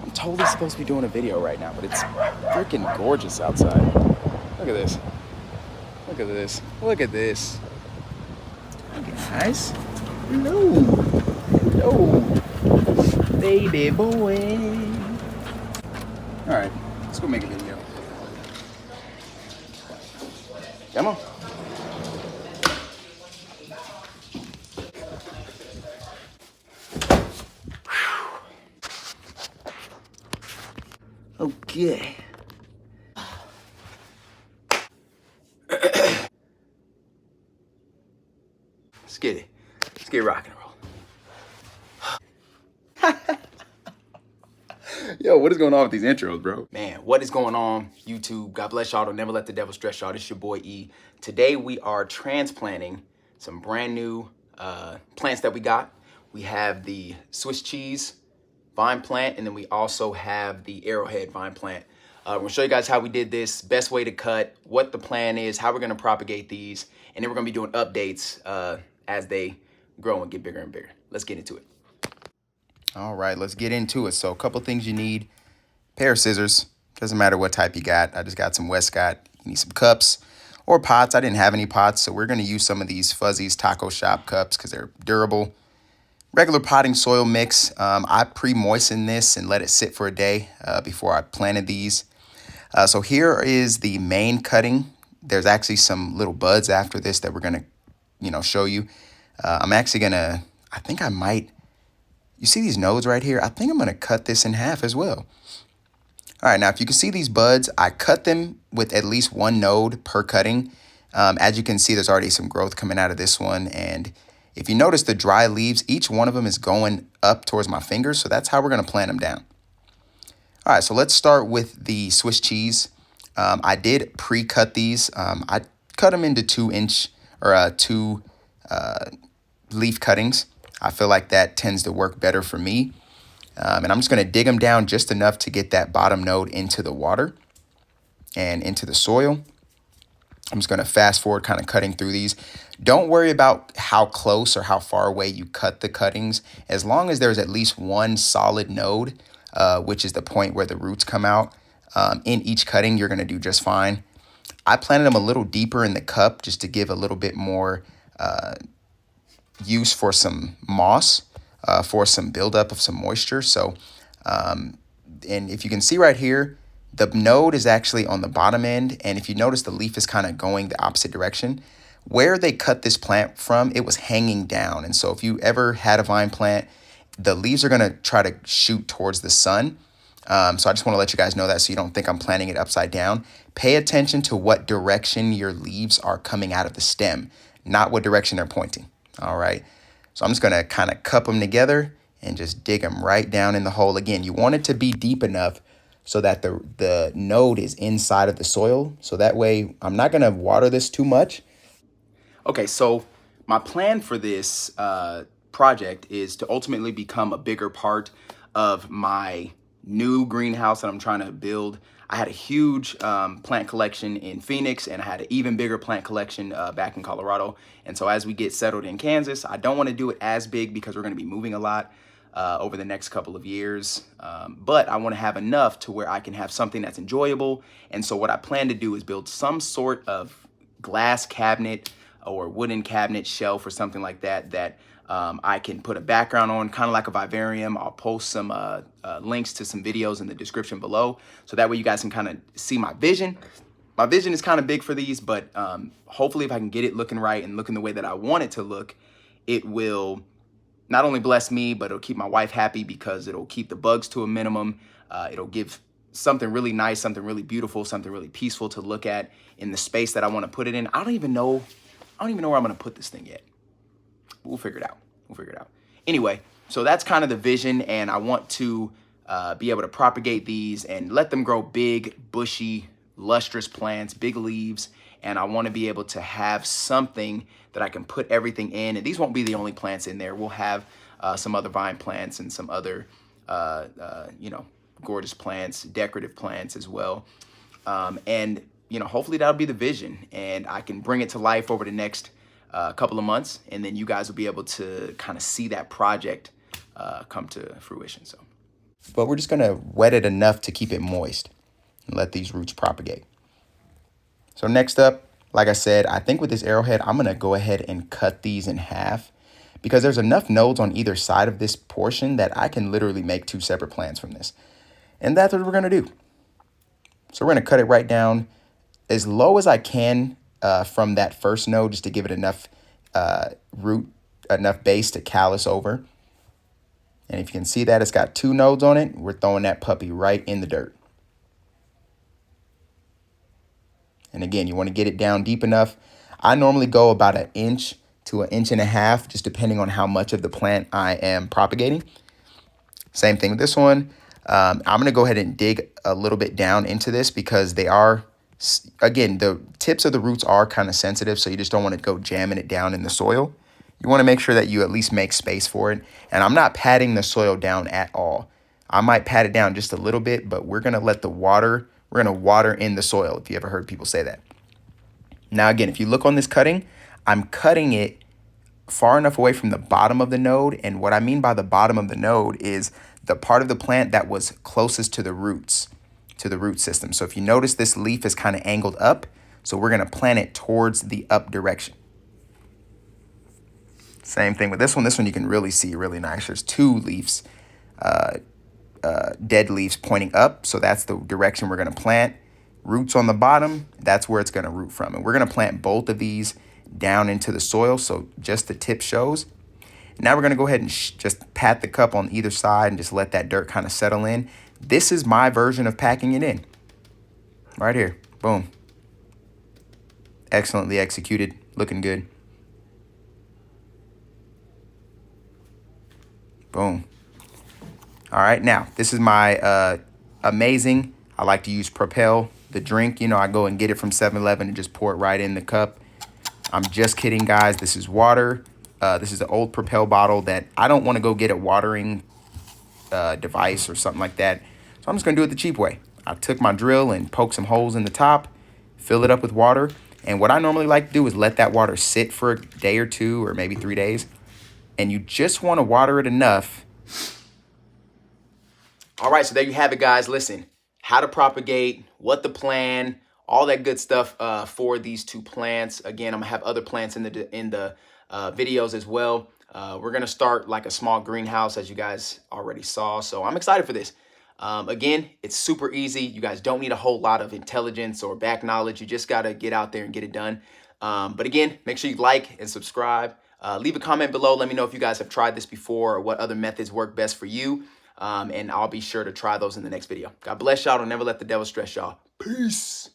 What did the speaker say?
I'm totally supposed to be doing a video right now, but it's freaking gorgeous outside. Look at this. Look at this. Look at this. Hey guys. Hello. Hello. Baby boy. Alright, let's go make a video. Come on. Okay. Let's get it. Let's get rock and roll. Yo, what is going on with these intros, bro? Man, what is going on, YouTube? God bless y'all. Don't never let the devil stress y'all. This is your boy E. Today we are transplanting some brand new plants that we got. We have the Swiss cheese vine plant, and then we also have the Arrowhead vine plant. We're gonna show you guys how we did this, best way to cut, what the plan is, how we're gonna propagate these, and then we're gonna be doing updates as they grow and get bigger and bigger. Let's get into it. All right, let's get into it. So a couple things you need. Pair of scissors. Doesn't matter what type you got. I just got some Westcott. You need some cups or pots. I didn't have any pots, so we're gonna use some of these Fuzzies Taco Shop cups because they're durable. Regular potting soil mix. I pre-moistened this and let it sit for a day before I planted these. So here is the main cutting. There's actually some little buds after this that we're gonna, show you. I'm actually gonna, I think I might, you see these nodes right here? I think I'm gonna cut this in half as well. All right, now if you can see these buds, I cut them with at least one node per cutting. As you can see, there's already some growth coming out of this one. And if you notice the dry leaves, each one of them is going up towards my fingers. So that's how we're gonna plant them down. All right, so let's start with the Swiss cheese. I did pre-cut these. I cut them into 2-inch or two leaf cuttings. I feel like that tends to work better for me. And I'm just gonna dig them down just enough to get that bottom node into the water and into the soil. I'm just gonna fast forward kind of cutting through these. Don't worry about how close or how far away you cut the cuttings. As long as there's at least one solid node, which is the point where the roots come out, in each cutting, you're gonna do just fine. I planted them a little deeper in the cup just to give a little bit more use for some moss, for some buildup of some moisture. So, and if you can see right here, the node is actually on the bottom end. And if you notice, the leaf is kind of going the opposite direction. Where they cut this plant from, it was hanging down. And so if you ever had a vine plant, the leaves are gonna try to shoot towards the sun. So I just wanna let you guys know that so you don't think I'm planting it upside down. Pay attention to what direction your leaves are coming out of the stem, not what direction they're pointing. All right, so I'm just gonna kind of cup them together and just dig them right down in the hole. Again, you want it to be deep enough so that the node is inside of the soil. So that way, I'm not gonna water this too much. Okay, so my plan for this project is to ultimately become a bigger part of my new greenhouse that I'm trying to build. I had a huge plant collection in Phoenix, and I had an even bigger plant collection back in Colorado. And so as we get settled in Kansas, I don't want to do it as big because we're going to be moving a lot over the next couple of years. But I want to have enough to where I can have something that's enjoyable. And so what I plan to do is build some sort of glass cabinet or wooden cabinet shelf or something like that that I can put a background on, kind of like a vivarium. I'll post some links to some videos in the description below, so that way you guys can kind of see my vision. My vision is kind of big for these, but hopefully if I can get it looking right and looking the way that I want it to look, it will not only bless me, but it'll keep my wife happy because it'll keep the bugs to a minimum. It'll give something really nice, something really beautiful, something really peaceful to look at in the space that I want to put it in. I don't even know where I'm going to put this thing yet. We'll figure it out. We'll figure it out. Anyway, so that's kind of the vision, and I want to be able to propagate these and let them grow big, bushy, lustrous plants, big leaves, and I want to be able to have something that I can put everything in. And these won't be the only plants in there. We'll have some other vine plants and some other, gorgeous plants, decorative plants as well. And hopefully that'll be the vision, and I can bring it to life over the next couple of months, and then you guys will be able to kind of see that project come to fruition. So but we're just gonna wet it enough to keep it moist and let these roots propagate. So next up, like I said, I think with this arrowhead, I'm gonna go ahead and cut these in half because there's enough nodes on either side of this portion that I can literally make 2 separate plants from this. And that's what we're gonna do. So we're gonna cut it right down as low as I can from that first node, just to give it enough enough base to callus over. And if you can see that it's got 2 nodes on it, we're throwing that puppy right in the dirt. And again, you want to get it down deep enough. I normally go about 1 inch to 1.5 inches, just depending on how much of the plant I am propagating. Same thing with this one. I'm going to go ahead and dig a little bit down into this because they are, again, the tips of the roots are kind of sensitive, so you just don't want to go jamming it down in the soil. You want to make sure that you at least make space for it. And I'm not patting the soil down at all. I might pat it down just a little bit, but we're going to let the water, we're going to water in the soil, if you ever heard people say that. Now, again, if you look on this cutting, I'm cutting it far enough away from the bottom of the node. And what I mean by the bottom of the node is the part of the plant that was closest to the roots, to the root system. So if you notice, this leaf is kind of angled up. So we're going to plant it towards the up direction. Same thing with this one. This one you can really see really nice. There's 2 leaves, dead leaves pointing up. So that's the direction we're going to plant. Roots on the bottom, that's where it's going to root from. And we're going to plant both of these down into the soil, so just the tip shows. Now we're going to go ahead and just pat the cup on either side and just let that dirt kind of settle in. This is my version of packing it in. Right here. Boom. Excellently executed. Looking good. Boom. All right, now this is my amazing. I like to use Propel, the drink. You know, I go and get it from 7-Eleven and just pour it right in the cup. I'm just kidding, guys. This is water. This is an old Propel bottle that I don't want to go get a watering device or something like that. So I'm just going to do it the cheap way. I took my drill and poked some holes in the top, fill it up with water. And what I normally like to do is let that water sit for a day or 2 or maybe 3 days. And you just want to water it enough. All right, so there you have it, guys. Listen, how to propagate, what the plan, all that good stuff for these 2 plants. Again, I'm gonna have other plants in the videos as well. We're gonna start like a small greenhouse, as you guys already saw. So I'm excited for this. Again, it's super easy. You guys don't need a whole lot of intelligence or back knowledge. You just gotta get out there and get it done. But again, make sure you like and subscribe. Leave a comment below. Let me know if you guys have tried this before or what other methods work best for you. And I'll be sure to try those in the next video. God bless y'all. Don't never let the devil stress y'all. Peace.